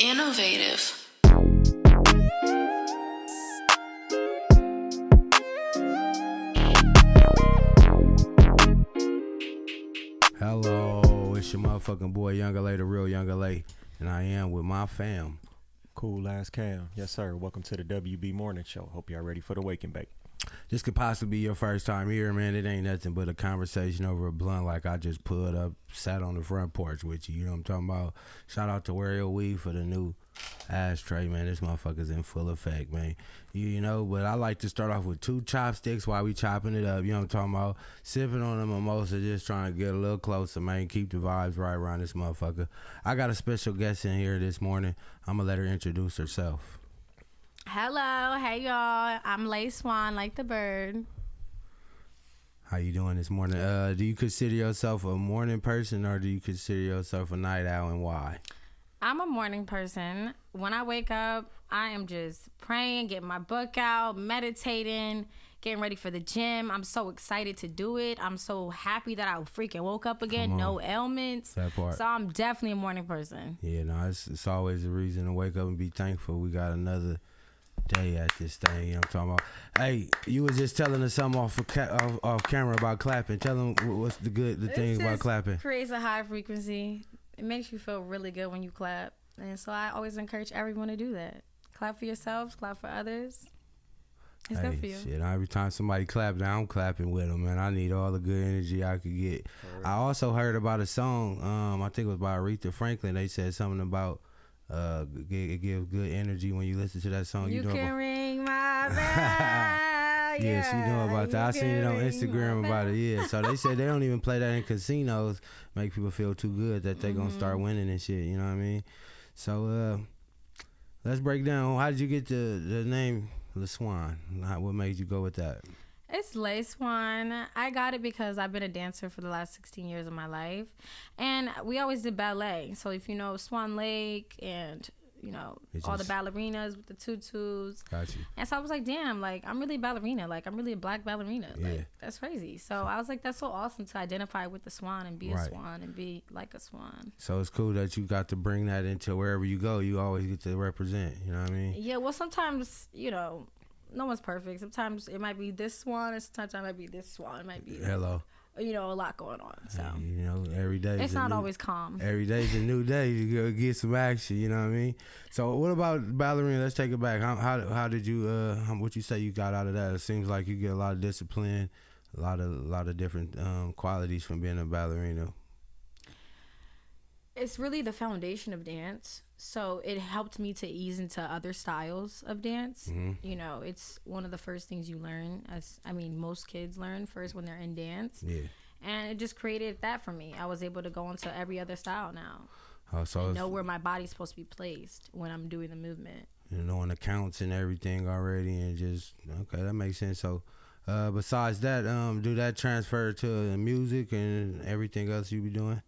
Innovative. Hello, it's your motherfucking boy, Young LA, the real Young LA, and I am with my fam. Cool ass Cam. Yes, sir. Welcome to the WB Morning Show. Hope y'all ready for the wake and bake. This could possibly be your first time here, man. It ain't nothing but a conversation over a blunt like I just pulled up, sat on the front porch with you. You know what I'm talking about? Shout out to Wario Weed for the new ashtray, man. This motherfucker's in full effect, man. You know, but I like to start off with 2 chopsticks while we chopping it up. You know what I'm talking about? Sipping on a mimosa, just trying to get a little closer, man. Keep the vibes right around this motherfucker. I got a special guest in here this morning. I'm going to let her introduce herself. Hello, hey y'all. I'm LEI SWAN, like the bird. How you doing this morning? Do you consider yourself a morning person or do you consider yourself a night owl, and why? I'm a morning person. When I wake up, I am just praying, getting my book out, meditating, getting ready for the gym. I'm so excited to do it. I'm so happy that I freaking woke up again, no ailments. That part. So I'm definitely a morning person. Yeah, no, it's always a reason to wake up and be thankful. We got another day at this thing, you know what I'm talking about. Hey, you was just telling us something off camera about clapping. Tell them what's the thing about clapping. It creates a high frequency. It makes you feel really good when you clap. And so I always encourage everyone to do that. Clap for yourselves, clap for others. It's good for you. Shit, every time somebody claps, I'm clapping with them, man. I need all the good energy I could get. Right. I also heard about a song, I think it was by Aretha Franklin. They said something about it gives good energy when you listen to that song. You know can about... ring my bell. Yeah, she know about that. I seen it on Instagram about it. Yeah, so they said they don't even play that in casinos. Make people feel too good that they gonna start winning and shit. You know what I mean? So let's break down. How did you get the name LEI SWAN? What made you go with that? It's LEI SWAN. I got it because I've been a dancer for the last 16 years of my life. And we always did ballet. So if you know Swan Lake and, you know, all the ballerinas with the tutus. Got you. And so I was like, damn, like, I'm really a ballerina. Like, I'm really a black ballerina. Yeah. Like, that's crazy. So I was like, that's so awesome to identify with the swan and be a swan and be like a swan. So it's cool that you got to bring that into wherever you go. You always get to represent. You know what I mean? Yeah, well, sometimes, you know, no one's perfect. Sometimes it might be this swan, and sometimes it might be this swan. It might be, you know, a lot going on. So you know, every day it's not always calm. Every day's a new day. You go get some action. You know what I mean? So what about ballerina? Let's take it back. How did you what you say you got out of that? It seems like you get a lot of discipline, a lot of different qualities from being a ballerina. It's really the foundation of dance. So it helped me to ease into other styles of dance. Mm-hmm. You know, it's one of the first things you learn. Most kids learn first when they're in dance. Yeah. And it just created that for me. I was able to go into every other style now. So and know where my body's supposed to be placed when I'm doing the movement. You know, knowing the counts and everything already, and just, okay, that makes sense. So besides that, do that transfer to music and everything else you be doing?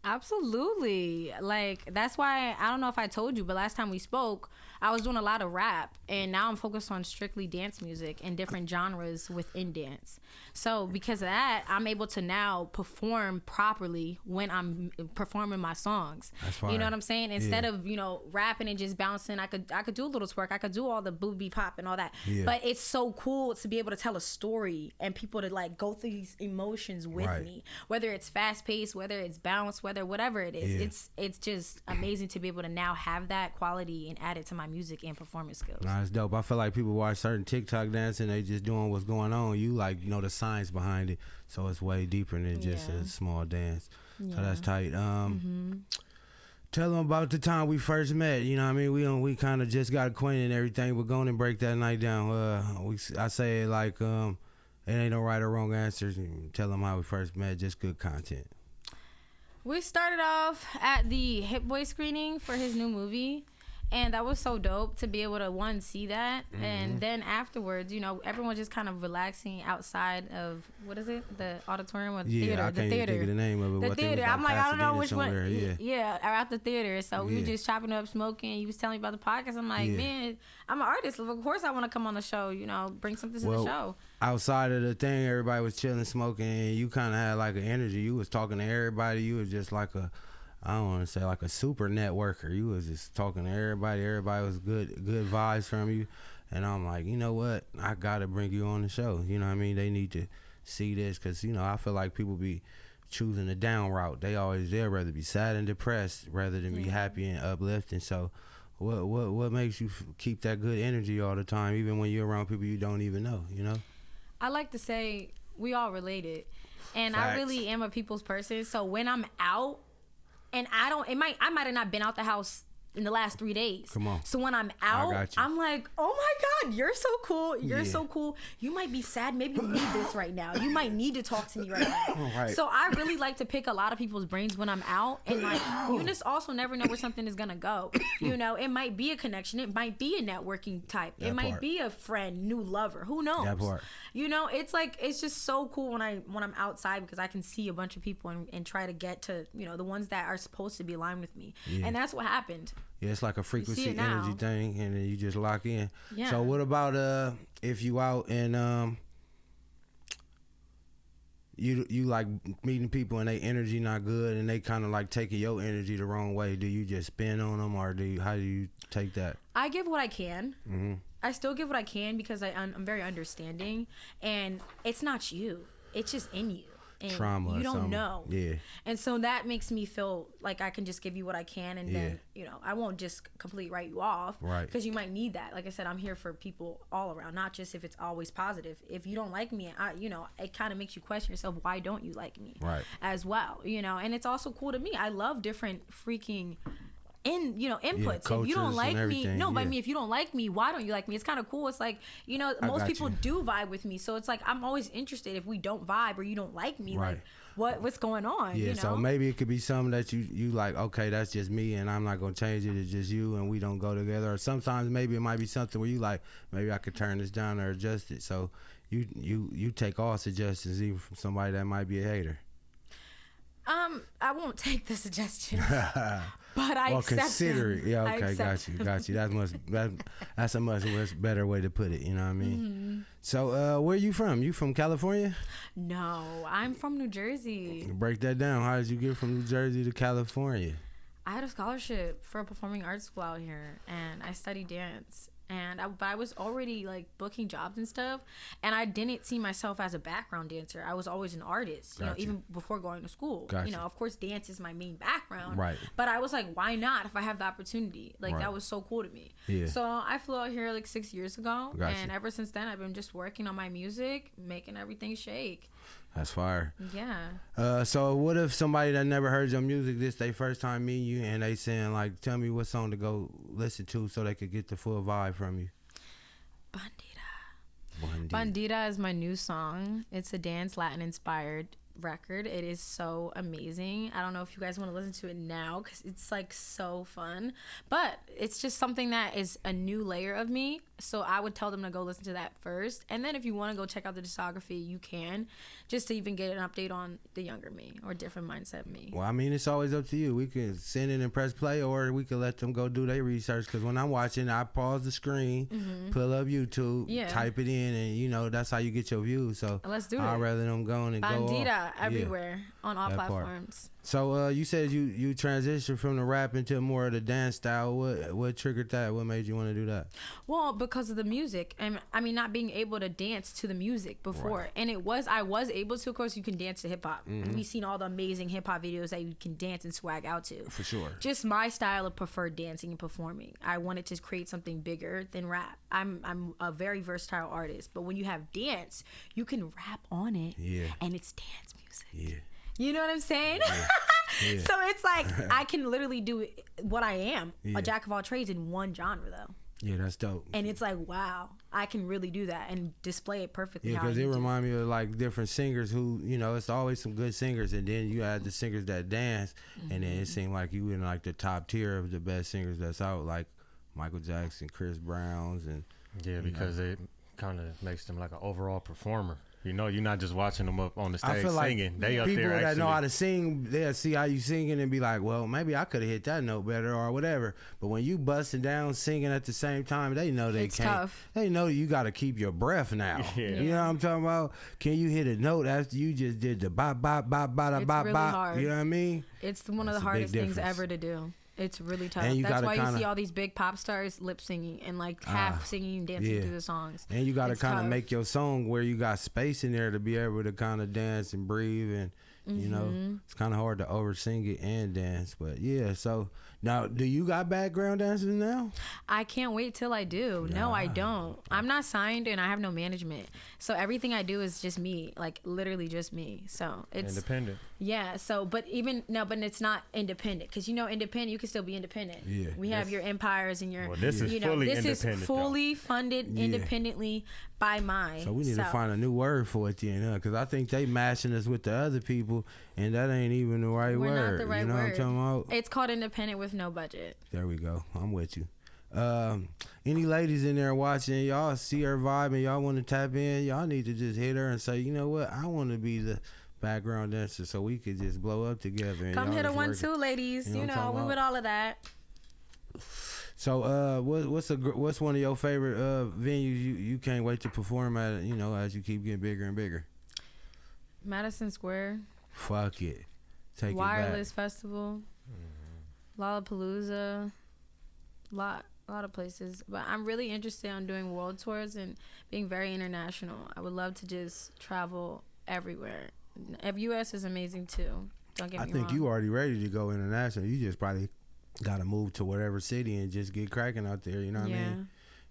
Absolutely. Like, that's why, I don't know if I told you, but last time we spoke, I was doing a lot of rap, and now I'm focused on strictly dance music and different genres within dance. So because of that, I'm able to now perform properly when I'm performing my songs. That's fine. You know what I'm saying? Instead of, you know, rapping and just bouncing, I could do a little twerk. I could do all the booby pop and all that. Yeah. But it's so cool to be able to tell a story and people to, like, go through these emotions with me. Whether it's fast paced, whether it's bounce, whatever it is. It's just amazing to be able to now have that quality and add it to my music and performance skills. Nah, it's dope. I feel like people watch certain TikTok dancing, they just doing what's going on. You, like, you know, the science behind it, so it's way deeper than just a small dance. So that's tight. Tell them about the time we first met. You know what I mean? We kind of just got acquainted and everything. We're going to break that night down. I say it like it ain't no right or wrong answers. Tell them how we first met. Just good content. We started off at the Hit Boy screening for his new movie. And that was so dope to be able to, see that. Mm-hmm. And then afterwards, you know, everyone just kind of relaxing outside of, what is it? The auditorium or the theater? I can't even think of the name of it. The theater. I'm like, I don't know which one. Yeah, or at the theater. So we were just chopping up, smoking. You was telling me about the podcast. I'm like, man, I'm an artist. Of course I want to come on the show, you know, bring something to the show. Outside of the thing, everybody was chilling, smoking, and you kind of had like an energy. You was talking to everybody. You was just like a I don't want to say like a super networker. You was just talking to everybody. Everybody was good vibes from you. And I'm like, you know what? I got to bring you on the show. You know what I mean? They need to see this because, you know, I feel like people be choosing the down route. They'd rather be sad and depressed rather than be happy and uplifting. So what makes you keep that good energy all the time, even when you're around people you don't even know, you know? I like to say we all related. And Facts. I really am a people's person. So when I'm out, and I might have not been out the house in the last 3 days. Come on. So when I'm out, I'm like, oh my God, you're so cool. You're so cool. You might be sad. Maybe you need this right now. You might need to talk to me right now. Right. So I really like to pick a lot of people's brains when I'm out. And like, you just also never know where something is going to go. You know, it might be a connection. It might be a networking type. It might be a friend, new lover. Who knows? That part. You know, it's like, it's just so cool when I'm outside because I can see a bunch of people and try to get to, you know, the ones that are supposed to be aligned with me. Yeah. And that's what happened. Yeah, it's like a frequency energy thing, and then you just lock in. Yeah. So what about if you out and you like meeting people and they energy not good and they kind of like taking your energy the wrong way? Do you just spin on them, or how do you take that? I give what I can. Mm-hmm. I still give what I can because I'm very understanding, and it's not you. It's just in you. And trauma, you don't know. Yeah. And so that makes me feel like I can just give you what I can, and then, you know, I won't just completely write you off. Right. Because you might need that. Like I said, I'm here for people all around, not just if it's always positive. If you don't like me, you know, it kind of makes you question yourself, why don't you like me? Right. As well, you know, and it's also cool to me. I love different freaking inputs. If you don't like me, but I mean, if you don't like me, why don't you like me? It's kind of cool. It's like, you know, most people do vibe with me, so it's like I'm always interested. If we don't vibe or you don't like me, like what's going on? Yeah, you know? So maybe it could be something that you like, okay, that's just me and I'm not gonna change it, it's just you and we don't go together. Or sometimes maybe it might be something where you like, maybe I could turn this down or adjust it. So you take all suggestions, even from somebody that might be a hater. I won't take the suggestion, but I accept consider them. it. Yeah, okay, got you. That's a much better way to put it. You know what I mean? Mm-hmm. So, where are you from? You from California? No, I'm from New Jersey. Break that down. How did you get from New Jersey to California? I had a scholarship for a performing arts school out here, and I studied dance. But I was already like booking jobs and stuff, and I didn't see myself as a background dancer. I was always an artist, you know, even before going to school. You know, of course, dance is my main background. Right. But I was like, why not if I have the opportunity? Like that was so cool to me. Yeah. So I flew out here like 6 years ago, and ever since then, I've been just working on my music, making everything shake. That's fire. Yeah. So what if somebody that never heard your music, this they first time meeting you, and they saying like, tell me what song to go listen to so they could get the full vibe from you? Bandita is my new song. It's a dance Latin inspired record. It is so amazing. I don't know if you guys want to listen to it now because it's like so fun, but it's just something that is a new layer of me. So I would tell them to go listen to that first, and then if you want to go check out the discography, you can, just to even get an update on the younger me or different mindset me. Well, I mean, it's always up to you. We can send it and press play, or we can let them go do their research, because when I'm watching, I pause the screen, pull up YouTube, type it in, and you know, that's how you get your views. So let's do it. I'd rather them go and Bandita go off. everywhere on all platforms. So you said you transitioned from the rap into more of the dance style. What triggered that? What made you want to do that? Well, because of the music, and I mean, not being able to dance to the music before, and I was able to. Of course, you can dance to hip hop. We've seen all the amazing hip hop videos that you can dance and swag out to. For sure. Just my style of preferred dancing and performing. I wanted to create something bigger than rap. I'm a very versatile artist, but when you have dance, you can rap on it, and it's dance music. Yeah. You know what I'm saying? Yeah. So it's like I can literally do what I am, a jack of all trades in one genre, though. Yeah, that's dope. And it's like, wow, I can really do that and display it perfectly. Yeah, because it reminds me of like different singers who, you know, it's always some good singers, and then you add the singers that dance, and then it seemed like you in like the top tier of the best singers that's out, like Michael Jackson, Chris Brown's, and because it kind of makes them like an overall performer. You know, you're not just watching them up on the I stage feel like singing. They up people there that actually. know how to sing, they'll see how you singing and be like, well, maybe I could have hit that note better or whatever. But when you busting down singing at the same time, they know they It's can't. tough. They know you got to keep your breath now. Yeah. You know what I'm talking about? Can you hit a note after you just did the bop, bop, bop, bop, It's bop, really bop? hard. You know what I mean? It's one of That's the a big hardest things difference. ever to do. It's really tough. And you That's gotta why you kinda- see all these big pop stars lip singing and like half singing and dancing yeah. through the songs. And you got to It's kind of tough. make your song where you got space in there to be able to kind of dance and breathe. And, you know, it's kind of hard to over-sing it and dance. But, yeah, so now, do you got background dancers now? I can't wait till I do. No, I don't. I'm not signed and I have no management. So everything I do is just me, like literally just me. So it's Independent. yeah. So, but even no, but it's not independent because you know, independent, you can still be independent. Yeah. We have your empires and your. Well, this is you know, fully this independent, is though. fully funded independently by my. So we need to find a new word for it then, because I think they mashing us with the other people, and that ain't even the right We're word. not the right you know word. what I'm talking about? It's called independent with no budget. There we go. I'm with you. Any ladies in there watching, y'all see her vibe and y'all want to tap in, y'all need to just hit her and say, you know what, I want to be the background dancer so we could just blow up together. And Come y'all hit a just 1 working. 2, ladies. You know You what I'm know, talking we about? with all of that. So what's one of your favorite venues you can't wait to perform at, you know, as you keep getting bigger and bigger? Madison Square, Fuck it. Take Wireless Festival, Lollapalooza, a lot of places. But I'm really interested in doing world tours and being very international. I would love to just travel everywhere. U.S. is amazing too. Don't get me I think wrong. you already ready to go international. You just probably got to move to whatever city and just get cracking out there. You know what I mean?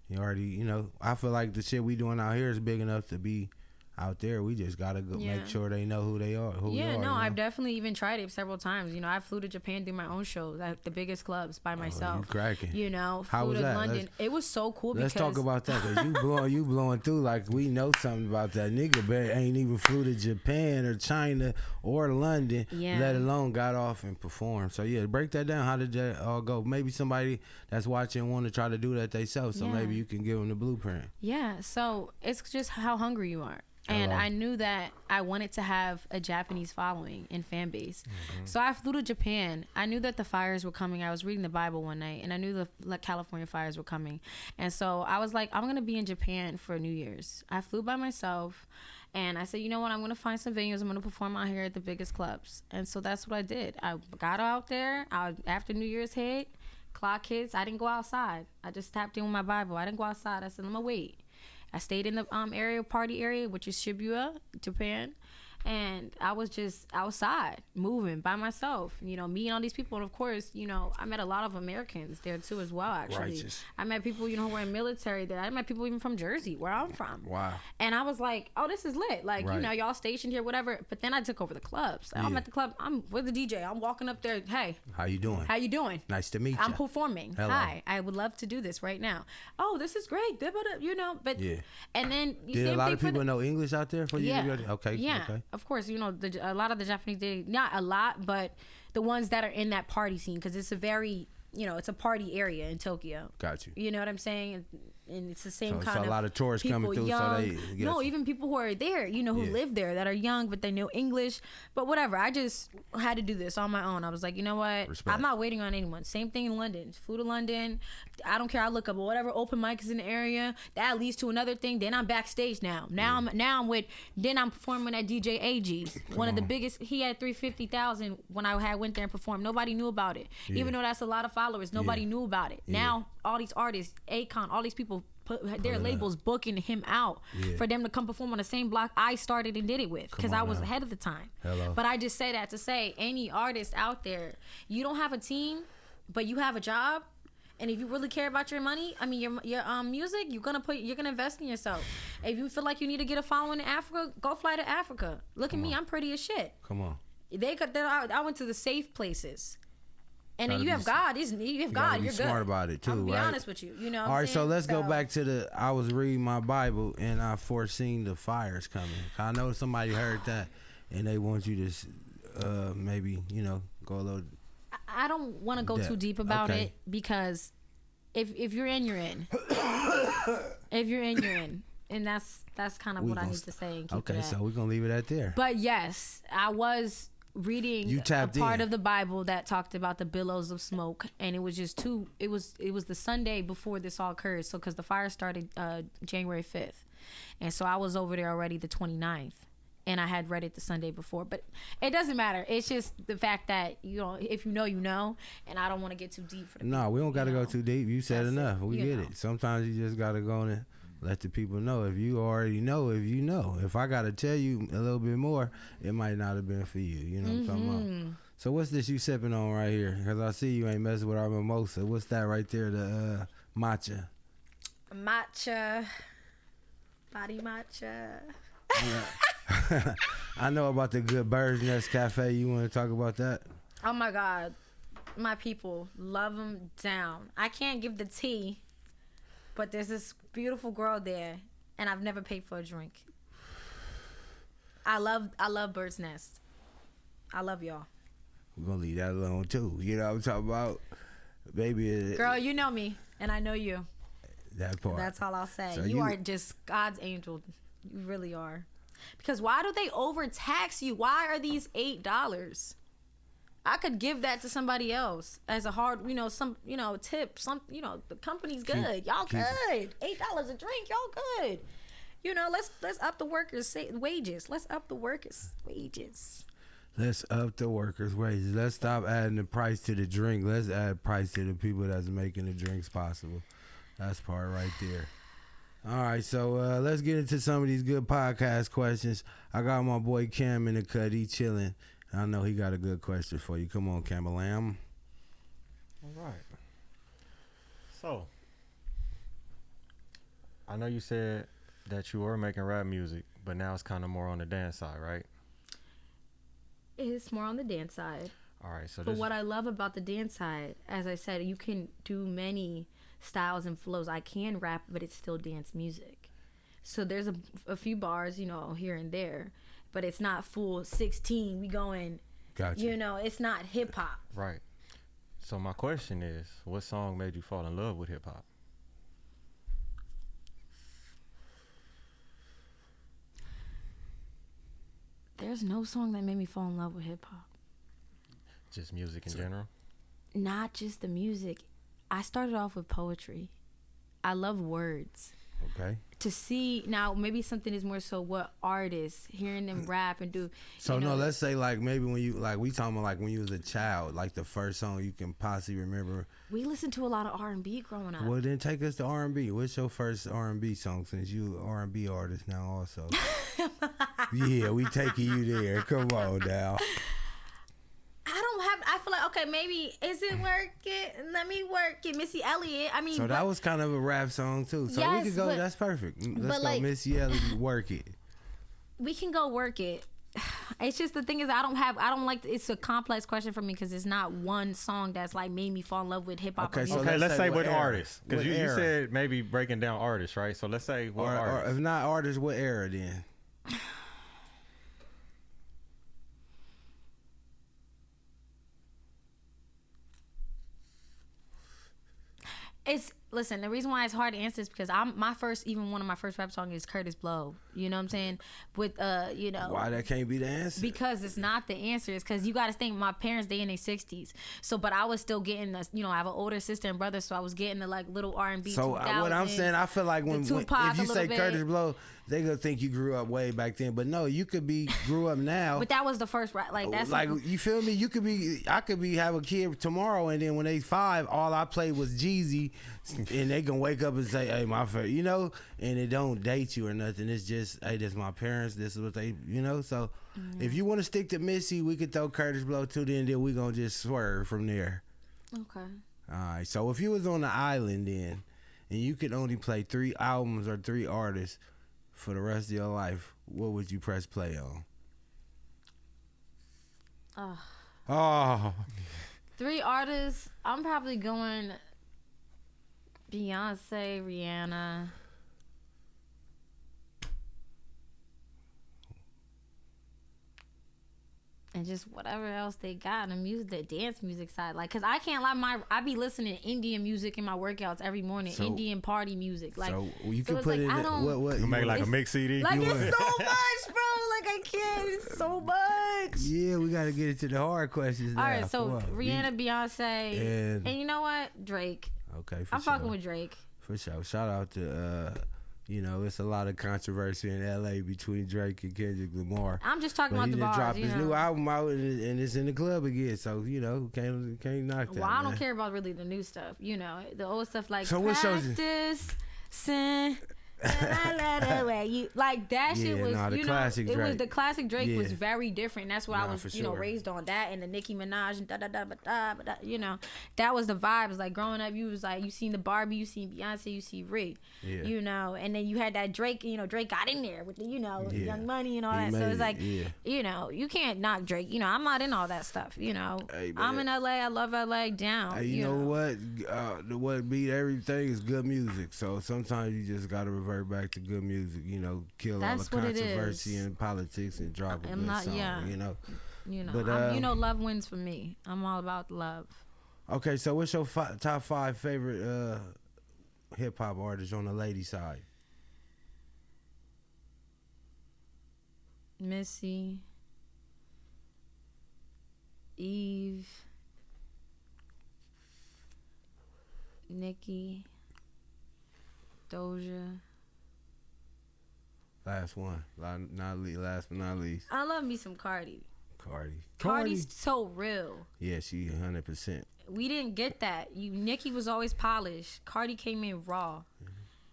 You already, you know, I feel like the shit we doing out here is big enough to be out there. We just got to go make sure they know who they are. Who we are, no, you know? I've definitely even tried it several times. You know, I flew to Japan, do my own shows at the biggest clubs by myself. You cracking. You know, How flew was to that? London. It was so cool Let's because talk about that, because you blowing through like we know something about that. Nigga ain't even flew to Japan or China or London, let alone got off and performed. So yeah, break that down. How did that all go? Maybe somebody that's watching want to try to do that themselves, so maybe you can give them the blueprint. Yeah, so it's just how hungry you are. And I knew that I wanted to have a Japanese following and fan base. So I flew to Japan. I knew that the fires were coming. I was reading the Bible one night, and I knew the California fires were coming. And so I was like, I'm going to be in Japan for New Year's. I flew by myself, and I said, you know what? I'm going to find some venues. I'm going to perform out here at the biggest clubs. And so that's what I did. I got out there. After New Year's hit, clock hits, I didn't go outside. I just tapped in with my Bible. I didn't go outside. I said, I'm going to wait. I stayed in the party area, which is Shibuya, Japan, and I was just outside moving by myself, you know, meeting all these people. And of course, you know, I met a lot of Americans there too as well, actually. Righteous. I met people, you know, who were in military there. I met people even from Jersey, where I'm from. Wow. And I was like, oh, this is lit. Like, Right. you know, y'all stationed here, whatever. But then I took over the clubs. I'm at the club. I'm with the DJ. I'm walking up there. Hey, How you doing? how you doing? Nice to meet you. I'm performing. Hello. Hi, I would love to do this right now. Oh, this is great. You know, but Yeah. and then Did a lot of people know English out there for you? yeah, Okay. yeah. Okay. Of course, you know a lot of the Japanese did not a lot, but the ones that are in that party scene because it's a very it's a party area in Tokyo. Got you. You know what I'm saying? And it's the same So kind of a lot of tourists people coming through, young. so they get no, you. even people who are there, who Yeah. live there that are young but they know English. But whatever, I just had to do this on my own. I was like, you know what? Respect. I'm not waiting on anyone. Same thing in London. Flew to London. I don't care. I look up whatever open mic is in the area. That leads to another thing. Then I'm backstage now. Then I'm performing at DJ AG's. One of the biggest. He had 350,000 when I went there and performed. Nobody knew about it. Yeah. Even though that's a lot of followers, nobody knew about it. Yeah. Now all these artists, Akon, all these people put their labels booking him out for them to come perform on the same block I started and did it with because I was ahead of the time. Hello. But I just say that to say any artist out there, you don't have a team, but you have a job. And if you really care about your money, I mean your music, you're gonna invest in yourself. If you feel like you need to get a following in Africa, go fly to Africa. Look at me, I'm pretty as shit. Come on. I went to the safe places. And then Gotta you have be- God, isn't you? You have gotta God, be you're smart good. about it too, I'll be right? honest with you. You know. What All I'm right, so saying? let's go back to I was reading my Bible and I foreseen the fires coming. I know somebody heard that and they want you to maybe, go a little. I don't want to go Yeah, too deep about okay. it because if you're in, you're in. If you're in, you're in. And that's kind of what I need to say. And keep okay, it at. so we're gonna leave it at there. But yes, I was reading a part of the Bible that talked about the billows of smoke, and it was just it was the Sunday before this all occurred. So because the fire started January 5th, and so I was over there already the 29th, and I had read it the Sunday before. But it doesn't matter. It's just the fact that if you know, you know, and I don't want to get too deep for the people, we don't got to go too deep. You said enough. We get know. it. Sometimes you just got to go and let the people know. If you already know, if you know. If I got to tell you a little bit more, it might not have been for you. You know what I'm talking about? So what's this you sipping on right here? Because I see you ain't messing with our mimosa. What's that right there? The matcha. Matcha. Body matcha. I know about the good Bird's Nest Cafe. You want to talk about that? Oh my God. My people love them down. I can't give the tea, but there's this beautiful girl there, and I've never paid for a drink. I love Bird's Nest. I love y'all. We're going to leave that alone too. You know what I'm talking about? Baby. Girl, you know me, and I know you. That part. That's all I'll say. So you are just God's angel. You really are. Because why do they overtax you? Why are these $8? I could give that to somebody else as a hard, tip. The company's good. Y'all good. $8 a drink. Y'all good. Let's up the workers' wages. Let's up the workers' wages. Let's up the workers' wages. Let's stop adding the price to the drink. Let's add price to the people that's making the drinks possible. That's part right there. All right, so let's get into some of these good podcast questions. I got my boy Cam in the cut. He chilling. I know he got a good question for you. Come on, Camalam. All right. So, I know you said that you were making rap music, but now it's kind of more on the dance side, right? It's more on the dance side. All right. So, but what I love about the dance side, as I said, you can do many styles and flows. I can rap, but it's still dance music. So there's a few bars, here and there, but it's not full 16. We going, gotcha. It's not hip hop. Right. So my question is, what song made you fall in love with hip hop? There's no song that made me fall in love with hip hop. Just music in general? Not just the music. I started off with poetry. I love words. Okay. To see now, maybe something is more so what artists hearing them rap and do. So let's say like maybe when you we talking about like when you was a child, like the first song you can possibly remember. We listened to a lot of R&B growing up. Well, then take us to R&B. What's your first R&B song since you an R&B artist now also? Yeah, we taking you there. Come on now. I feel like, okay, maybe Is It Work It? Let Me Work It. Missy Elliott. So that was kind of a rap song too. So yes, we could go, that's perfect. Let's go Missy Elliott, Work It. We can go Work It. It's just the thing is it's a complex question for me because it's not one song that's like made me fall in love with hip hop. Okay, so let's say what artist? Because you said maybe breaking down artists, right? So let's say what artist? Or if not artists, what era then? Listen, the reason why it's hard to answer is because one of my first rap songs is Curtis Blow. You know what I'm saying? With why that can't be the answer? Because it's not the answer. It's because you got to think my parents, they in their 60s. So, but I was still getting the, I have an older sister and brother, so I was getting the like little R&B. So what I'm saying, I feel like when if you say Curtis Blow, they gonna think you grew up way back then. But no, you could be grew up now. But that was the first rap. Like that's like you feel me? I could be have a kid tomorrow, and then when they 5, all I played was Jeezy, and they can wake up and say, "Hey, my favorite," and it don't date you or nothing. It's just, hey, this is my parents. This is what they, So if you want to stick to Missy, we could throw Curtis Blow too. Then we gonna just swerve from there. Okay. All right. So if you was on the island then, and you could only play 3 albums or 3 artists for the rest of your life, what would you press play on? Oh. 3 artists. I'm probably going Beyonce, Rihanna. and just whatever else they got in the music, the dance music side. Like, cause I can't lie, I be listening to Indian music in my workouts every morning. So, Indian party music. Like, so you can put like, it. What? You make like a mix CD. Like it's so much, bro. Like I can't. It's so much. Yeah, we got to get into the hard questions. All now. right, so Rihanna, Beyonce, and you know what, Drake. Okay, I'm fucking with Drake. For sure. Shout out to it's a lot of controversy in LA between Drake and Kendrick Lamar. I'm just talking about the bars. He dropped his new album out and it's in the club again. So can't knock that. Well, I don't care about really the new stuff. The old stuff like so practice, sin. Like that shit was, classic Drake. It was the classic Drake was very different. That's what I was, raised on that and the Nicki Minaj and that was the vibes. Like growing up, you was like, you seen the Barbie, you seen Beyonce, you see Rick, and then you had that Drake. Drake got in there with the, Young Money and all that. So it's like, you can't knock Drake. I'm not in all that stuff. Hey, I'm in LA. I love LA. Down. Hey, you know what? What beat everything is good music. So sometimes you just gotta revert back to good music, kill That's all the controversy and politics and drop a good song, But love wins for me. I'm all about love. Okay, so what's your top 5 favorite hip hop artists on the lady side? Missy, Eve, Nicki, Doja. Last but not least. I love me some Cardi. Cardi's so real. Yeah, she 100%. We didn't get that. Nicki was always polished. Cardi came in raw.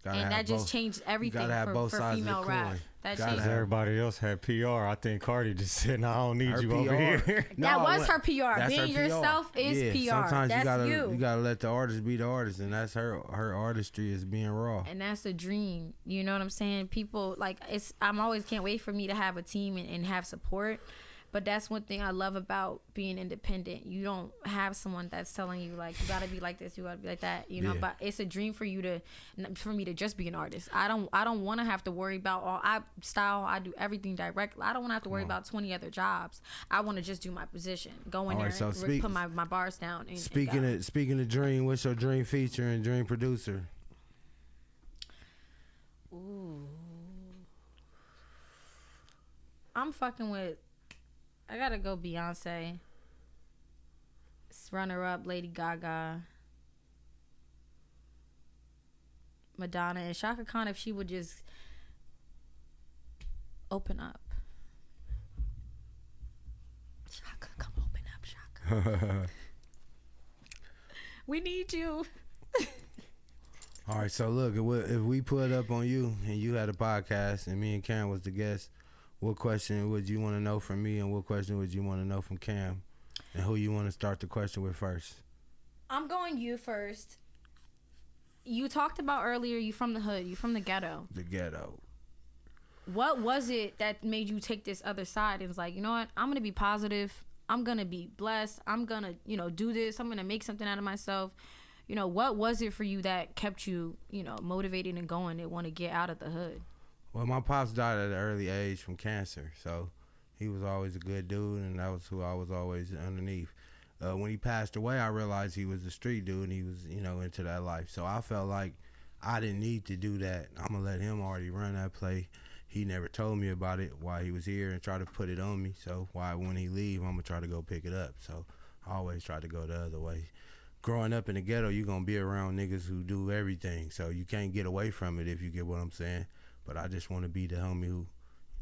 And that just changed everything for female rap. That changed. Everybody else had PR. I think Cardi just said, "No, I don't need you over here." That was her PR. Being yourself is PR. Sometimes that's you gotta let the artist be the artist, and that's her artistry is being raw. And that's a dream. You know what I'm saying? People I'm always can't wait for me to have a team and have support. But that's one thing I love about being independent. You don't have someone that's telling you like you gotta be like this, you gotta be like that, But it's a dream for me to just be an artist. I don't want to have to worry about I do everything direct. I don't want to have to worry about 20 other jobs. I want to just do my position, go in there, and put my bars down. Speaking of dream, what's your dream feature and dream producer? Ooh, I'm fucking with. I gotta go Beyonce. Runner up Lady Gaga. Madonna and Shaka Khan if she would just open up. Shaka, come open up, Shaka. We need you. All right, so look, if we put up on you and you had a podcast and me and Cam was the guest, what question would you want to know from me and what question would you want to know from Cam? And who you want to start the question with first? I'm going you first. You talked about earlier, you from the hood, you from the ghetto. The ghetto. What was it that made you take this other side and was like, you know what, I'm going to be positive. I'm going to be blessed. I'm going to, do this. I'm going to make something out of myself. What was it for you that kept you, motivated and going and want to get out of the hood? Well, my pops died at an early age from cancer, so he was always a good dude, and that was who I was always underneath. When he passed away, I realized he was a street dude, and he was, into that life. So I felt like I didn't need to do that. I'm going to let him already run that play. He never told me about it while he was here and try to put it on me. So when he leave, I'm going to try to go pick it up. So I always try to go the other way. Growing up in the ghetto, you're going to be around niggas who do everything, so you can't get away from it if you get what I'm saying. But I just want to be the homie who,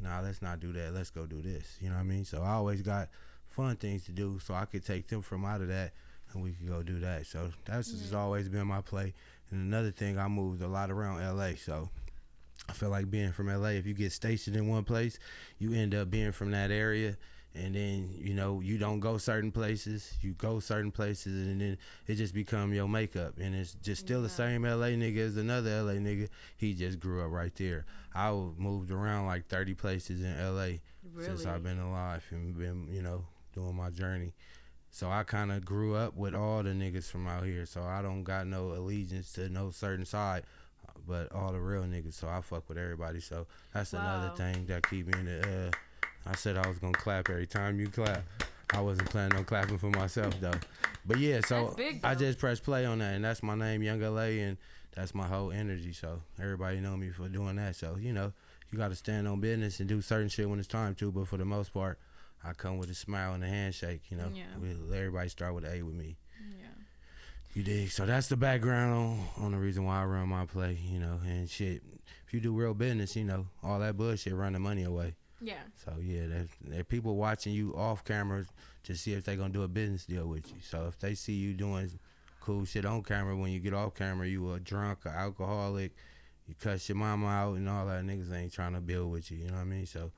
let's not do that. Let's go do this. You know what I mean? So I always got fun things to do so I could take them from out of that and we could go do that. So that's just always been my play. And another thing, I moved a lot around LA. So I feel like being from LA, if you get stationed in one place, you end up being from that area. And then, you don't go certain places, you go certain places, and then it just become your makeup. And it's just still the same LA nigga as another LA nigga. He just grew up right there. I moved around like 30 places in LA since I've been alive and been, doing my journey. So I kind of grew up with all the niggas from out here. So I don't got no allegiance to no certain side, but all the real niggas. So I fuck with everybody. So that's another thing that keep me in the I said I was gonna clap every time you clap. I wasn't planning on clapping for myself though. But yeah, so big, I just pressed play on that, and that's my name, Young LA, and that's my whole energy. So everybody know me for doing that. So you know, you got to stand on business and do certain shit when it's time to. But for the most part, I come with a smile and a handshake. You know, everybody start with A with me. Yeah. You dig? So that's the background on the reason why I run my play. You know, and shit. If you do real business, you know, all that bullshit run the money away. Yeah. So yeah, there people watching you off camera to see if they gonna do a business deal with you. So if they see you doing cool shit on camera, when you get off camera, you a drunk, or alcoholic, you cuss your mama out and all that, niggas ain't trying to build with you. You know what I mean? So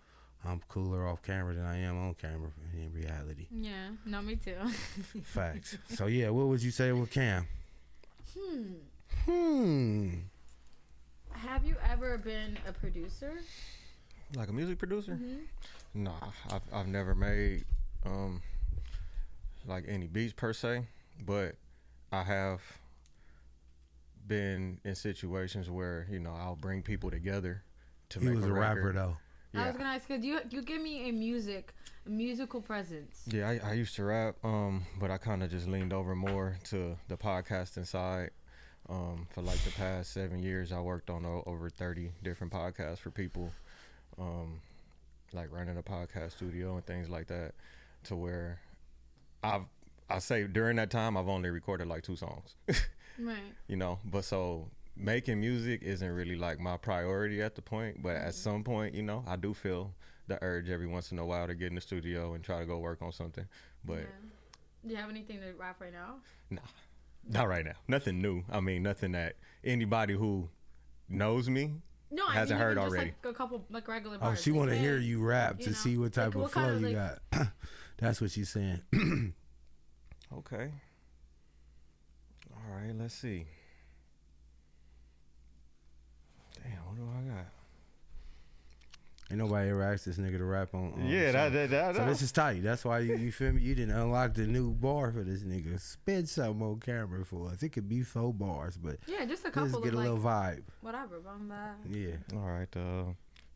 I'm cooler off camera than I am on camera in reality. Yeah, no, me too. Facts. So yeah, what would you say with Cam? Have you ever been a producer? Like a music producer? Mm-hmm. No, I've never made like any beats per se, but I have been in situations where, you know, I'll bring people together to make a record. He was a rapper though. Yeah. I was gonna ask you give me a musical presence. Yeah, I used to rap, but I kind of just leaned over more to the podcasting side. For like the past 7 years, I worked on over 30 different podcasts for people. Like running a podcast studio and things like that, to where I say during that time I've only recorded like 2 songs. Right. You know, but so making music isn't really like my priority at the point, but at some point, you know, I do feel the urge every once in a while to get in the studio and try to go work on something. But do you have anything to rap right now? Nah, not right now. Nothing new. I mean, nothing that anybody who knows me hasn't heard just already. Like a couple like regular bars. Oh, she want to hear you rap to know, see what type of flow you got. That's what she's saying. Okay. All right, let's see. Damn, what do I got? Ain't nobody ever asked this nigga to rap on. Yeah, that. So this is tight. That's why you feel me. You didn't unlock the new bar for this nigga. Spit something on camera for us. It could be 4 bars, but yeah, just a couple. Just get a little vibe. Whatever. Yeah. All right.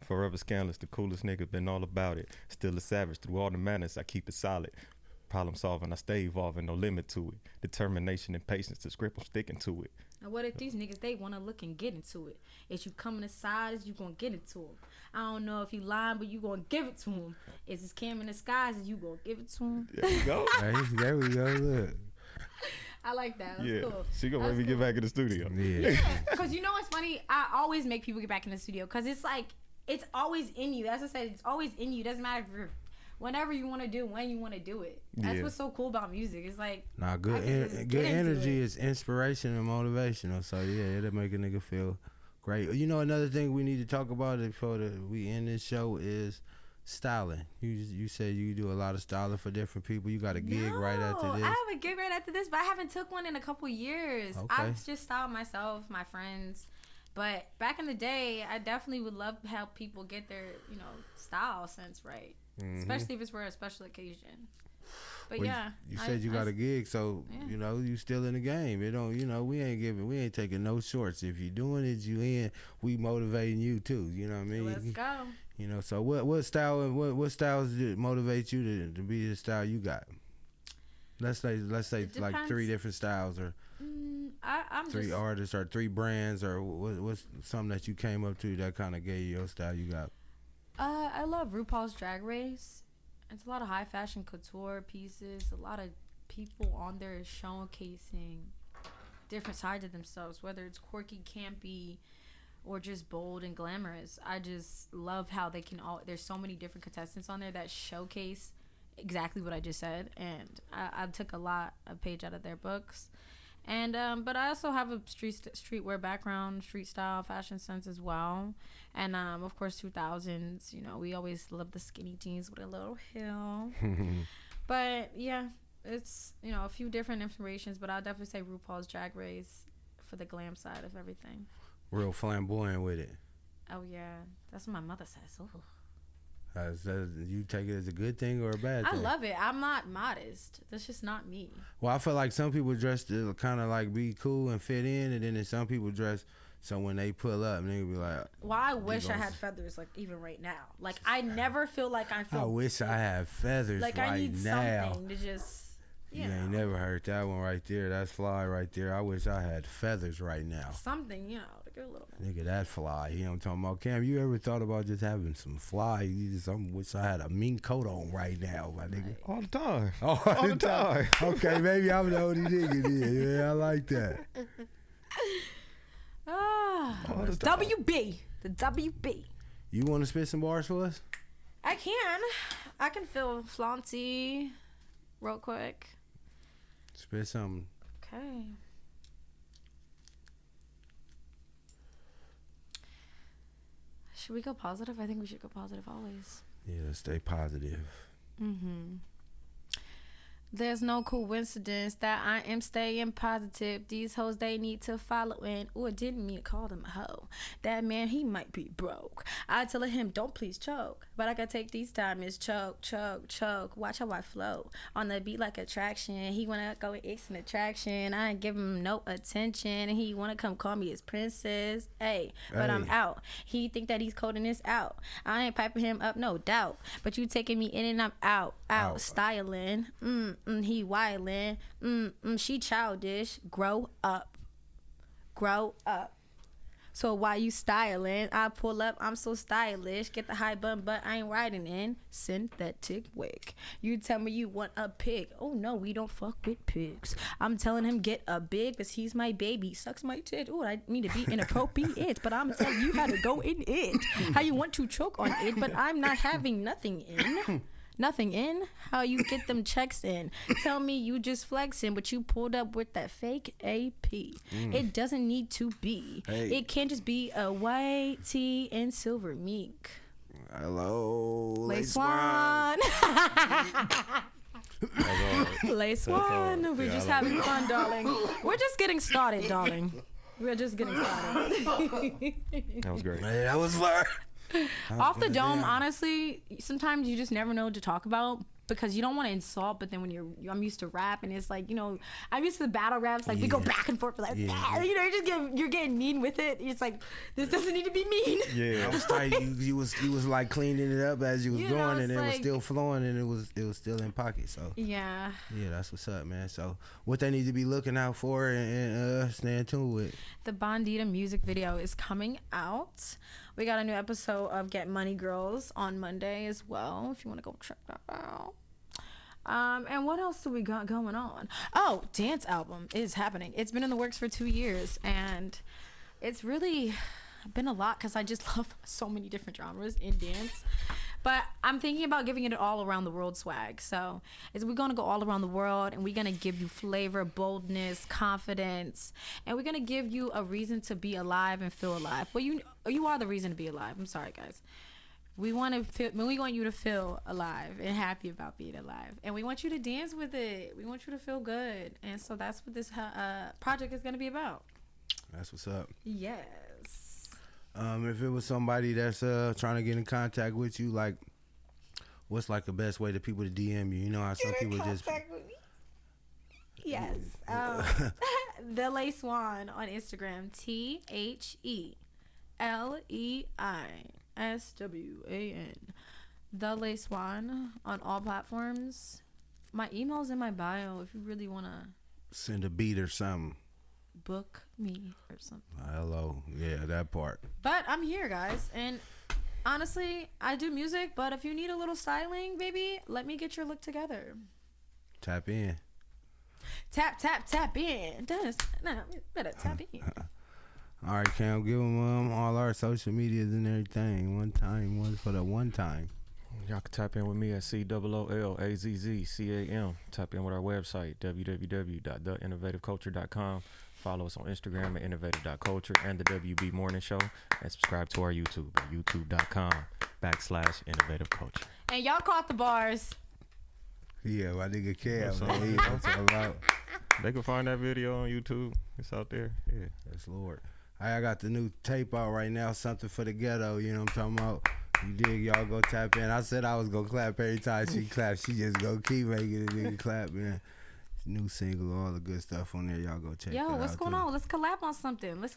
Forever scandalous, the coolest nigga, been all about it. Still a savage through all the madness. I keep it solid. Problem solving, I stay evolving, no limit to it. Determination and patience, the script, I'm sticking to it. And what if these niggas, they want to look and get into it? If you coming to size, you going to get into them. I don't know if you lying, but you going to give it to him. Is this Cam in disguise, you going to give it to him? There we go. There we go, look. I like that. That's cool. She going to make me get back in the studio. Yeah. Because you know what's funny? I always make people get back in the studio because it's like, it's always in you. As I said, it's always in you. It doesn't matter if you're whenever you want to do, when you want to do it. That's what's so cool about music. It's like, good energy is inspiration and motivational. So yeah, it'll make a nigga feel great. You know, another thing we need to talk about before we end this show is styling. You said you do a lot of styling for different people. You got a gig right after this. I have a gig right after this, but I haven't took one in a couple years. Okay. I've just styled myself, my friends. But back in the day, I definitely would love to help people get their, you know, style sense right. Mm-hmm. Especially if it's for a special occasion. But well, you said you got a gig, so you know you still in the game. It don't, you know, we ain't taking no shorts. If you doing it, you in. We motivating you too. You know what I mean? Let's go. You know, so what style and what styles motivate you to be the style you got? Let's say like 3 different styles or I'm 3 artists or 3 brands or what's something that you came up to that kind of gave you your style you got. I love RuPaul's Drag Race. It's a lot of high fashion couture pieces. A lot of people on there showcasing different sides of themselves, whether it's quirky, campy, or just bold and glamorous. I just love how they can all. There's so many different contestants on there that showcase exactly what I just said, and I took a page out of their books. And but I also have a streetwear background, street style, fashion sense as well. And of course 2000s, you know, we always love the skinny jeans with a little heel. But yeah, it's, you know, a few different inspirations, but I'll definitely say RuPaul's Drag Race for the glam side of everything. Real flamboyant with it. Oh yeah, that's what my mother says. Ooh. You take it as a good thing or a bad thing? I love it. I'm not modest. That's just not me. Well, I feel like some people dress to kind of like be cool and fit in, and then some people dress So when they pull up, nigga be like, well, I wish I had feathers, like, even right now. Like, I never feel like I feel... I wish I had feathers like right now. I need something to just, you ain't know. never heard that one right there. That's fly right there. I wish I had feathers right now. Something, you know, to go a little bit. Nigga, that fly. You know what I'm talking about? Cam, you ever thought about just having some fly? I wish I had a mink coat on right now, my nigga. Right. All the time. All the time. Okay, maybe I'm the only nigga then. Yeah, I like that. WB. The WB. You want to spit some bars for us? I can feel flaunty real quick. Spit something. Okay. Should we go positive? I think we should go positive always. Yeah, stay positive. Mm-hmm. There's no coincidence that I am staying positive. These hoes, they need to follow in. Ooh, I didn't mean to call him a hoe. That man, he might be broke. I tell him, don't please choke. But I gotta take these diamonds, choke, choke, choke. Watch how I flow. On the beat like attraction. He wanna go with X in attraction. I ain't give him no attention. He wanna come call me his princess. Hey, but I'm out. He think that he's coding this out. I ain't piping him up, no doubt. But you taking me in and I'm out. Styling. He wildin'. She childish. Grow up. Grow up. So why you styling? I pull up, I'm so stylish. Get the high bun, but I ain't riding in synthetic wig. You tell me you want a pig. Oh no, we don't fuck with pigs. I'm telling him get a big, cause he's my baby. Sucks my tit. Oh, I mean to be inappropriate, but I'm telling you how to go in it. How you want to choke on it, but I'm not having nothing in. Nothing in? How you get them checks in? Tell me you just flexing, but you pulled up with that fake AP. It doesn't need to be. Hey. It can't just be a white tee and silver meek. Hello, LEI SWAN. LEI SWAN. We're just having fun, darling. We're just getting started, darling. We're just getting started. That was great. Man, that was fire. Off the dome, honestly, sometimes you just never know what to talk about because you don't want to insult. But then when I'm used to rap, and it's like, you know, I'm used to the battle raps. Like we go back and forth, like you know, you're getting mean with it. It's like this doesn't need to be mean. Yeah, I was tight. You was like cleaning it up as you was going, and it like, was still flowing, and it was still in pocket. So yeah, that's what's up, man. So what they need to be looking out for and staying tuned with. The Bandita music video is coming out. We got a new episode of Get Money Girls on Monday as well, if you want to go check that out. And what else do we got going on? Oh, dance album is happening. It's been in the works for 2 years, and it's really been a lot because I just love so many different genres in dance. But I'm thinking about giving it all around the world swag. So we're going to go all around the world, and we're going to give you flavor, boldness, confidence, and we're going to give you a reason to be alive and feel alive. Well, you are the reason to be alive. I'm sorry, guys. We want you to feel alive and happy about being alive, and we want you to dance with it. We want you to feel good, and so that's what this project is going to be about. That's what's up. Yes. If it was somebody that's trying to get in contact with you, like, what's like the best way to people to DM you? You know how some people just. Yes. The LEI SWAN on Instagram. TheLEISWAN. The LEI SWAN on all platforms. My email's in my bio if you really wanna send a beat or something. Book me or something. Hello. Yeah, that part. But I'm here, guys, and honestly, I do music, but if you need a little styling, baby, let me get your look together. Tap in. Tap in. Better tap in. All right, Cam, give them all our social medias and everything. One for the one time. Y'all can tap in with me at COOLAZZCAM. Tap in with our website, www.theinnovativeculture.com. Follow us on Instagram at innovative.culture and the WB Morning Show. And subscribe to our YouTube at youtube.com/innovativeculture. And y'all caught the bars. Yeah, my nigga Cam. They can find that video on YouTube. It's out there. Yeah. That's Lord. I got the new tape out right now, Something for the Ghetto. You know what I'm talking about? You dig? Y'all go tap in. I said I was going to clap every time she claps. She just go keep making the nigga clap, man. New single, all the good stuff on there. Y'all go check it out. Yo, what's going too. on? Let's collab on something. Let's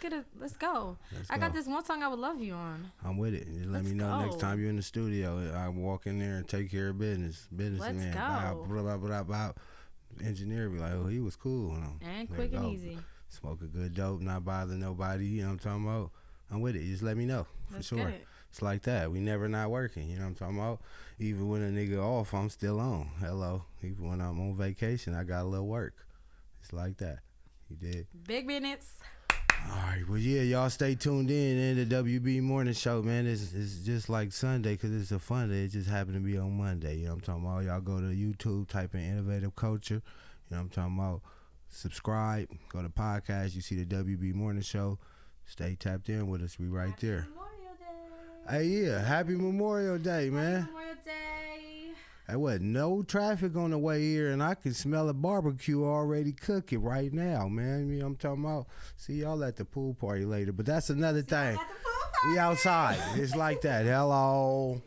go. I got this one song I would love you on. I'm with it. Just let me know next time you're in the studio. I walk in there and take care of business. Let's go. Blah, blah. Engineer be like, oh, he was cool. And quick and easy. Smoke a good dope, not bother nobody. You know what I'm talking about? I'm with it. Just let me know. For sure. It's like that. We never not working. You know what I'm talking about? Even when a nigga off, I'm still on. Hello. Even when I'm on vacation, I got a little work. It's like that. You did. Big minutes. All right. Well, yeah, y'all stay tuned in the WB Morning Show, man. It's just like Sunday because it's a fun day. It just happened to be on Monday. You know what I'm talking about? Y'all go to YouTube, type in Innovative Culture. You know what I'm talking about? Subscribe. Go to podcast. You see the WB Morning Show. Stay tapped in with us. We right there. Hey, yeah. Happy Memorial Day, man. Happy Memorial Day. Hey, what? No traffic on the way here, and I can smell a barbecue already cooking right now, man. You know what I'm talking about? See y'all at the pool party later, but that's another thing. We outside. It's like that. Hello.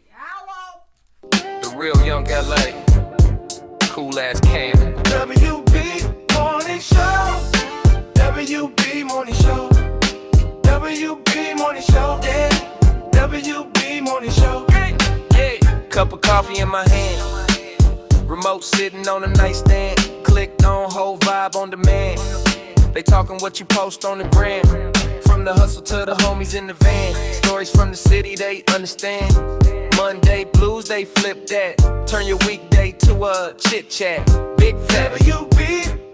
The real young LA. Cool ass Cannon. WB Morning Show. WB Morning Show. WB Morning Show. Yeah. WB Morning Show. Yeah. Cup of coffee in my hand. Remote sitting on a nightstand. Clicked on whole vibe on demand. They talking what you post on the gram. From the hustle to the homies in the van. Stories from the city they understand. Monday blues they flip that. Turn your weekday to a chit chat. Big fat. WB